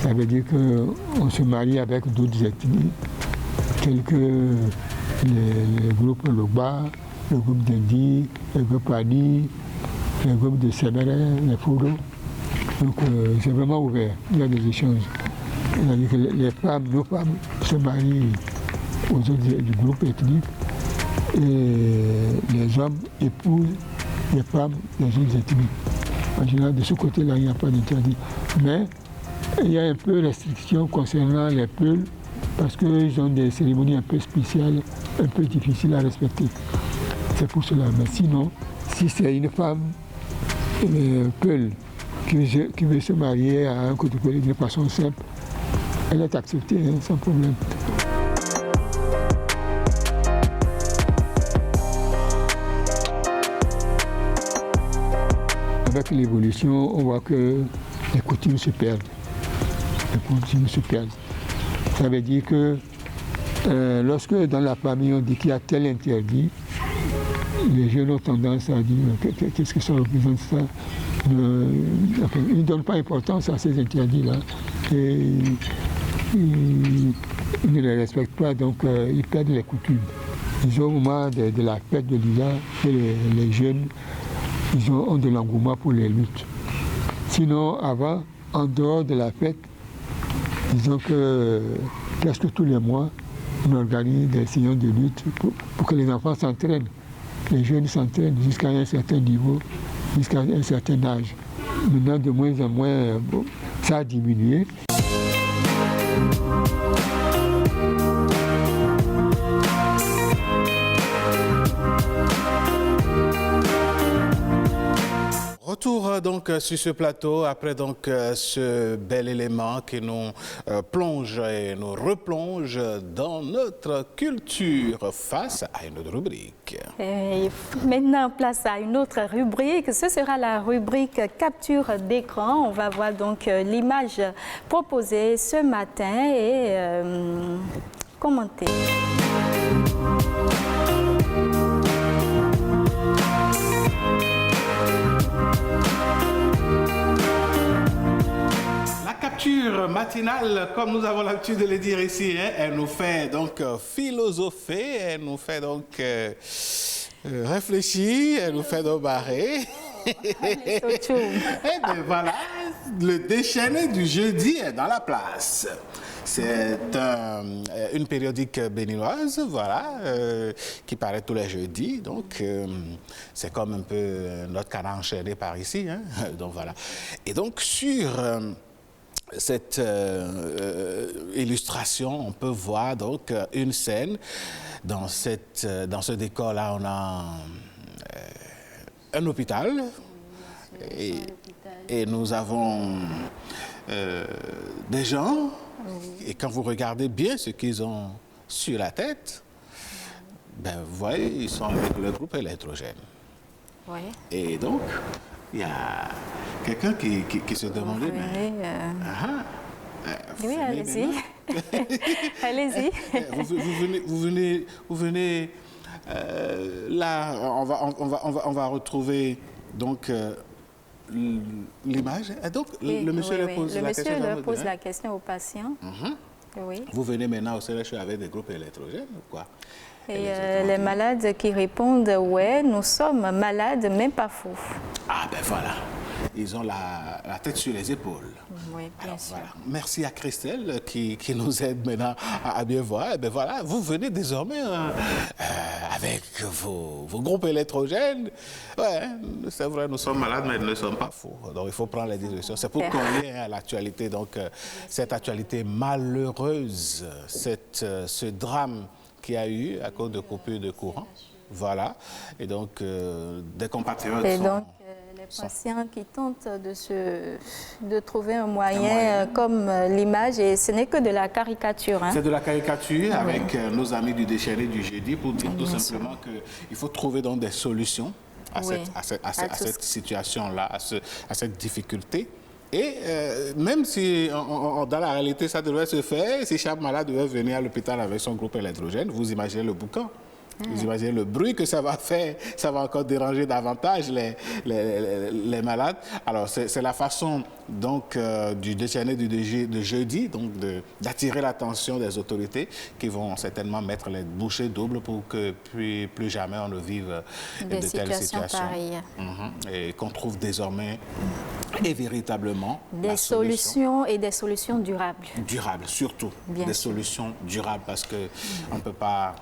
Ça veut dire qu'on se marie avec d'autres ethnies, tels que les groupes Loba, le groupe d'Indi, le groupe Ani, le groupe de Séméré, les Fouro. Donc c'est vraiment ouvert, il y a des échanges. C'est-à-dire que nos femmes se marient aux autres du groupe ethnique et les hommes épousent les femmes des autres ethnies. En général, de ce côté-là, il n'y a pas d'interdit. Mais il y a un peu de restrictions concernant les Peuls, parce qu'ils ont des cérémonies un peu spéciales, un peu difficiles à respecter. C'est pour cela. Mais sinon, si c'est une femme Peul qui veut se marier à un Koutoubélé de façon simple, elle est acceptée, sans problème. Avec l'évolution, on voit que les coutumes se perdent. Les coutumes se perdent. Ça veut dire que lorsque dans la famille on dit qu'il y a tel interdit, les jeunes ont tendance à dire qu'est-ce que ça représente ça. Ils ne donnent pas importance à ces interdits-là. Et ils ne les respectent pas, donc ils perdent les coutumes. Ils ont au moment de la fête de l'Ila, les jeunes ils ont de l'engouement pour les luttes. Sinon, avant, en dehors de la fête, disons que presque tous les mois, on organise des séances de lutte pour que les enfants s'entraînent. Les jeunes s'entraînent jusqu'à un certain niveau, jusqu'à un certain âge. Maintenant, de moins en moins, ça a diminué. Retour donc sur ce plateau après donc ce bel élément qui nous plonge et nous replonge dans notre culture face à une autre rubrique. Et maintenant, place à une autre rubrique. Ce sera la rubrique capture d'écran. On va voir donc l'image proposée ce matin et commenter. Capture matinale, comme nous avons l'habitude de le dire ici, hein, elle nous fait donc philosopher, elle nous fait donc réfléchir, elle nous fait donc barrer. Et bien voilà, le déchaîné du jeudi est dans la place. C'est une périodique béninoise, voilà, qui paraît tous les jeudis. Donc, c'est comme un peu notre canard enchaîné par ici. Hein, donc, voilà. Et donc, sur cette illustration, on peut voir donc une scène. Dans ce décor-là, on a un hôpital. Et nous avons des gens. Et quand vous regardez bien ce qu'ils ont sur la tête, ben, vous voyez, ils sont avec le groupe électrogène. Oui. Et donc, il y a quelqu'un qui se demandait... Oui, allez-y. Allez-y. Vous venez là, on va retrouver donc... l'image. Et donc, oui, le monsieur pose la question au patient. Oui. Vous venez maintenant au CLHU avec des groupes électrogènes ou quoi? Et les malades qui répondent, ouais, nous sommes malades, mais pas fous. Ah ben voilà, ils ont la tête sur les épaules. Oui, bien sûr. Voilà. Merci à Christelle qui nous aide maintenant à bien voir. Et ben voilà, vous venez désormais avec vos groupes électrogènes. Ouais, c'est vrai, nous sommes malades, mais nous ne sommes pas fous. Donc il faut prendre les directions. C'est pour coller à l'actualité, donc cette actualité malheureuse, ce drame qu'il y a eu à cause de coupures de courant. Voilà. Et donc, des compatriotes sont... les patients qui tentent de trouver un moyen comme l'image, et ce n'est que de la caricature. Hein. C'est de la caricature avec nos amis du déchaîné du jeudi pour dire tout simplement qu'il faut trouver donc des solutions à cette situation-là, à cette difficulté. Et même si dans la réalité ça devrait se faire, si chaque malade devait venir à l'hôpital avec son groupe électrogène, vous imaginez le boucan. Vous imaginez le bruit que ça va faire, ça va encore déranger davantage les malades. Alors c'est la façon donc du déchaîné de jeudi, donc d'attirer l'attention des autorités qui vont certainement mettre les bouchées doubles pour que plus jamais on ne vive de telles situations. Pareilles. Et qu'on trouve désormais et véritablement des solutions et des solutions durables. Durables, surtout. Des solutions durables parce que on ne peut pas...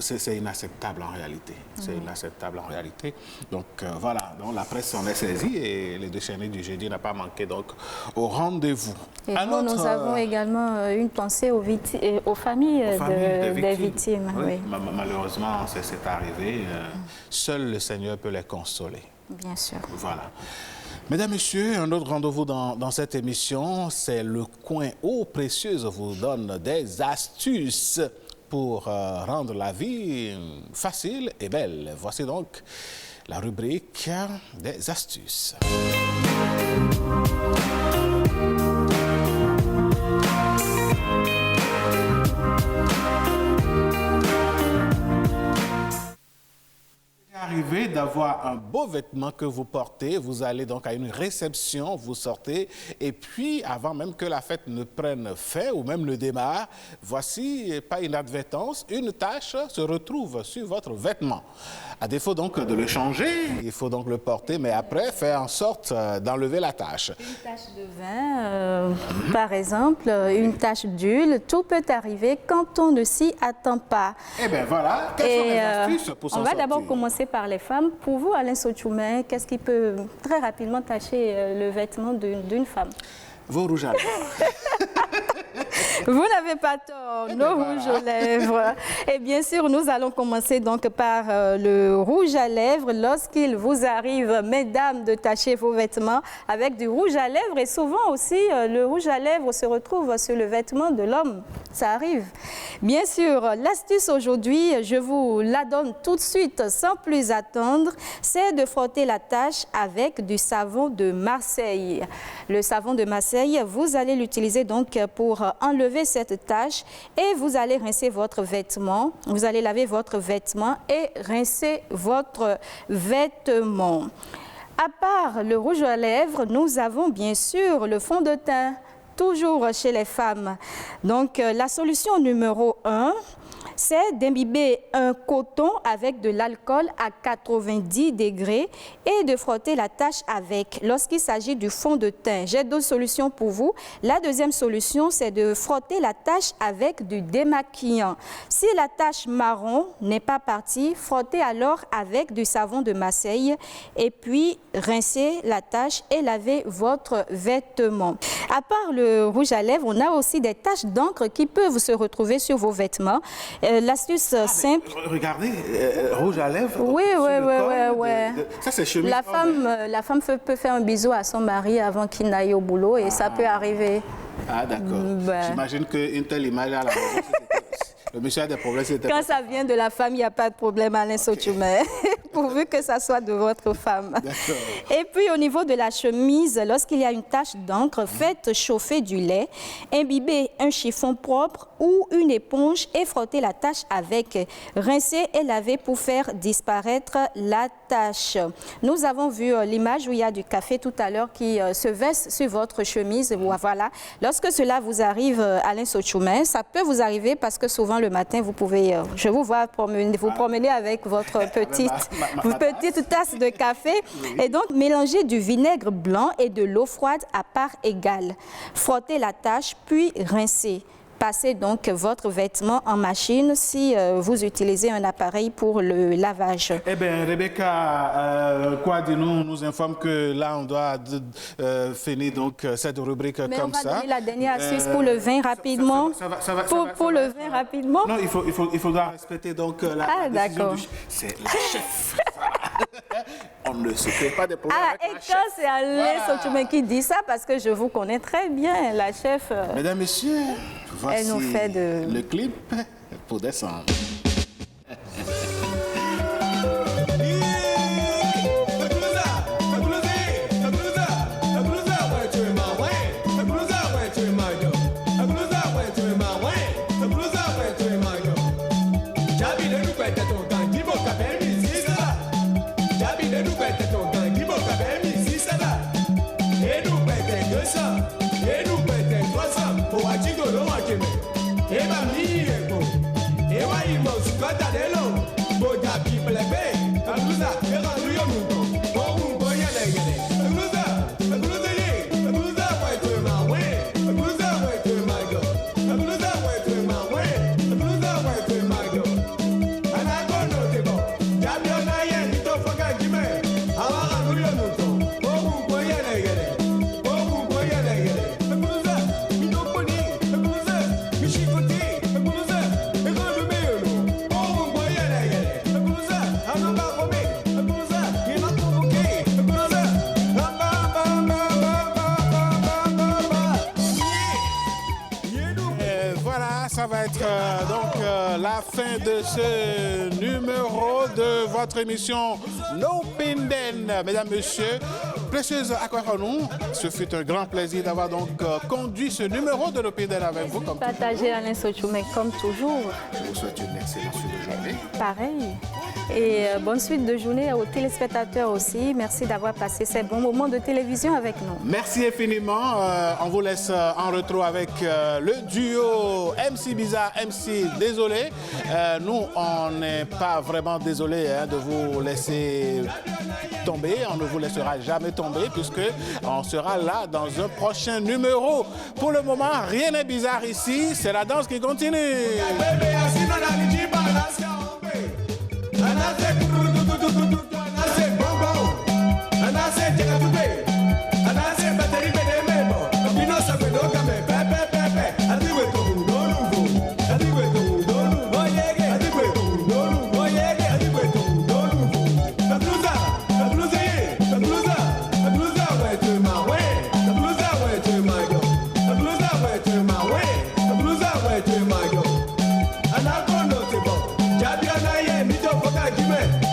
C'est inacceptable en réalité. C'est inacceptable en réalité. Donc voilà, donc la presse s'en est saisie et le déchaîné du jeudi n'a pas manqué donc au rendez-vous. Et nous avons également une pensée aux familles des victimes. Oui. Malheureusement, c'est arrivé. Seul le Seigneur peut les consoler. Bien sûr. Voilà. Mesdames, Messieurs, un autre rendez-vous dans cette émission, c'est le coin eau précieuse vous donne des astuces pour rendre la vie facile et belle. Voici donc la rubrique des astuces. rêvé d'avoir un beau vêtement que vous portez. Vous allez donc à une réception, vous sortez, et puis avant même que la fête ne prenne fin ou même ne démarre, voici, pas inadvertance, une tache se retrouve sur votre vêtement. À défaut donc de le changer, il faut donc le porter, mais après faire en sorte d'enlever la tache. Une tache de vin, par exemple, une tache d'huile, tout peut arriver quand on ne s'y attend pas. Eh bien voilà, quelles sont les astuces pour s'en sortir? On va d'abord commencer par les femmes. Pour vous, Alain Sochoumé, qu'est-ce qui peut très rapidement tacher le vêtement d'une femme? Vos rouges à lèvres. Vous n'avez pas tort, nos rouges aux lèvres. Et bien sûr, nous allons commencer donc par le rouge à lèvres. Lorsqu'il vous arrive, mesdames, de tacher vos vêtements avec du rouge à lèvres, et souvent aussi, le rouge à lèvres se retrouve sur le vêtement de l'homme. Ça arrive. Bien sûr, l'astuce aujourd'hui, je vous la donne tout de suite, sans plus attendre, c'est de frotter la tache avec du savon de Marseille. Le savon de Marseille, vous allez l'utiliser donc pour enlever cette tache et vous allez rincer votre vêtement. Vous allez laver votre vêtement et rincer votre vêtement. À part le rouge à lèvres, nous avons bien sûr le fond de teint, toujours chez les femmes. Donc la solution numéro 1, c'est d'imbiber un coton avec de l'alcool à 90 degrés et de frotter la tache avec lorsqu'il s'agit du fond de teint. J'ai deux solutions pour vous. La deuxième solution, c'est de frotter la tache avec du démaquillant. Si la tache marron n'est pas partie, frottez alors avec du savon de Marseille et puis rincez la tache et lavez votre vêtement. À part le rouge à lèvres, on a aussi des taches d'encre qui peuvent se retrouver sur vos vêtements. L'astuce simple... Regardez, rouge à lèvres. Oui. Ça, c'est chemise. La femme peut faire un bisou à son mari avant qu'il n'aille au boulot et ça peut arriver. Ah, d'accord. J'imagine qu'une telle image à la maison, le monsieur a des problèmes. Quand ça vient de la femme, il n'y a pas de problème, Alain Sochoumé, pourvu que ça soit de votre femme. Et puis, au niveau de la chemise, lorsqu'il y a une tache d'encre, faites chauffer du lait, imbibez un chiffon propre ou une éponge et frottez la tache avec. Rincez et lavez pour faire disparaître la tache. Nous avons vu l'image où il y a du café tout à l'heure qui se verse sur votre chemise. Voilà. Lorsque cela vous arrive, Alain Sochoumé, ça peut vous arriver parce que souvent le matin, vous pouvez, je vous vois vous promener avec votre petite tasse de café et donc mélanger du vinaigre blanc et de l'eau froide à part égale. Frottez la tache puis rincez. Passez donc votre vêtement en machine si vous utilisez un appareil pour le lavage. Eh bien, Rebecca, Kouadino nous informe que là, on doit finir donc cette rubrique comme ça. Mais on va donner la dernière astuce pour le vin rapidement. Pour le vin rapidement. Non, il faudra respecter donc la décision du chef. C'est la chef. On ne se fait pas des problèmes avec la chef. Et quand c'est Alain Sochoumé qui dit ça, parce que je vous connais très bien, la chef... Mesdames, Messieurs, voici nous fait le clip pour descendre. Ça va être donc la fin de ce numéro de votre émission No Pinden. Mesdames, Messieurs, précieuse Akwakonou, ce fut un grand plaisir d'avoir donc conduit ce numéro de No Pinden avec vous. Comme partagé Alain Sochoumé comme toujours. Je vous souhaite une excellente journée. Pareil. Et bonne suite de journée aux téléspectateurs aussi. Merci d'avoir passé ces bons moments de télévision avec nous. Merci infiniment. On vous laisse en retour avec le duo MC Bizarre, MC Désolé. Nous, on n'est pas vraiment désolé de vous laisser tomber. On ne vous laissera jamais tomber puisque on sera là dans un prochain numéro. Pour le moment, rien n'est bizarre ici. C'est la danse qui continue. Give me.